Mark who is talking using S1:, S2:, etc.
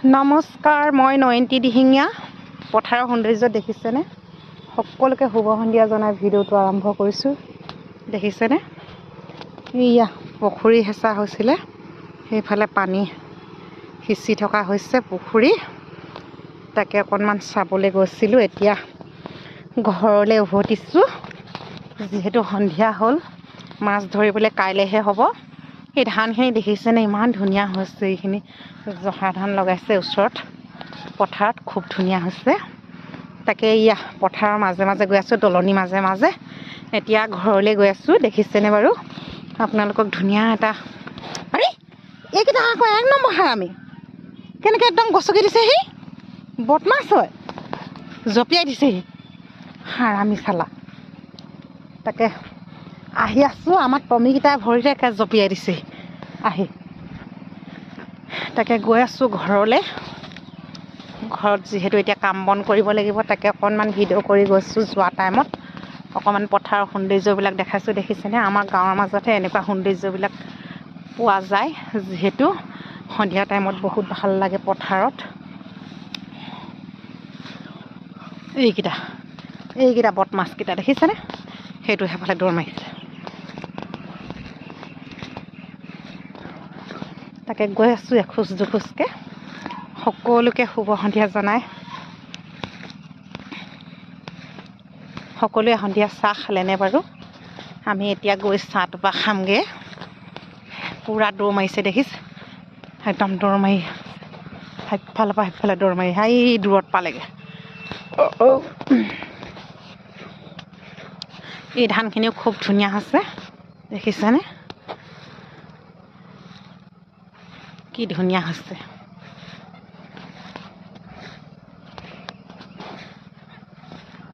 S1: নমস্কাৰ, মই নয়ন্তী দিহিঙীয়া। পথাৰৰ সৌন্দৰ্য দেখিছেনে? সকলোকে শুভ সন্ধিয়া জনাই ভিডিঅ'টো আৰম্ভ কৰিছোঁ। দেখিছেনে? এয়া পুখুৰী হেঁচা হৈছিলে, সেইফালে পানী সিঁচি থকা হৈছে পুখুৰী। তাকে অকণমান চাবলৈ গৈছিলোঁ। এতিয়া ঘৰলৈ উভতিছোঁ, যিহেতু সন্ধিয়া হ'ল। মাছ ধৰিবলৈ কাইলৈহে হ'ব। এই ধানখিনি দেখিছেনে? ইমান ধুনীয়া হৈছে। এইখিনি জহা ধান লগাইছে ওচৰত পথাৰত, খুব ধুনীয়া হৈছে। তাকে এয়া পথাৰৰ মাজে মাজে গৈ আছোঁ, দলনিৰ মাজে মাজে। এতিয়া ঘৰলৈ গৈ আছোঁ। দেখিছেনে বাৰু? আপোনালোকক ধুনীয়া এটা আৰে এইকেইটা আকৌ 1 নম্বৰ হাৰামি। কেনেকৈ একদম গছকি দিছেহি, বদমাছ হয়, জঁপিয়াই দিছেহি হাৰামি চালা। তাকে আহি আছোঁ, আমাৰ টমিকেইটাই ভৰিতে একে জঁপিয়াই দিছেহি আহি। তাকে গৈ আছোঁ ঘৰলৈ। ঘৰত যিহেতু এতিয়া কাম বন কৰিব লাগিব, তাকে অকণমান ভিডিঅ' কৰি গৈছোঁ। যোৱা টাইমত অকণমান পথাৰৰ সৌন্দৰ্যবিলাক দেখাইছোঁ। দেখিছেনে? আমাৰ গাঁৱৰ মাজতহে এনেকুৱা সৌন্দৰ্যবিলাক পোৱা যায়, যিহেতু সন্ধিয়া টাইমত বহুত ভাল লাগে পথাৰত। এইকেইটা বদমাছকেইটা দেখিছেনে? সেইটো সেইফালে দৌৰ মাৰিছে। তাকে গৈ আছোঁ এখোজ দুখোজকৈ। সকলোকে শুভ সন্ধিয়া জনাই। সকলোৱে সন্ধিয়া চাহ খালেনে বাৰু? আমি এতিয়া গৈ চাহটোপা খামগৈ। পূৰা দৌৰ মাৰিছে, দেখিছে? একদম দৌৰ মাৰি সিফালৰ পৰা সিফালে দৌৰ মাৰি হাই দূৰত পালেগৈ। এই ধানখিনিও খুব ধুনীয়া হৈছে, দেখিছেনে? কি ধুনীয়া হৈছে।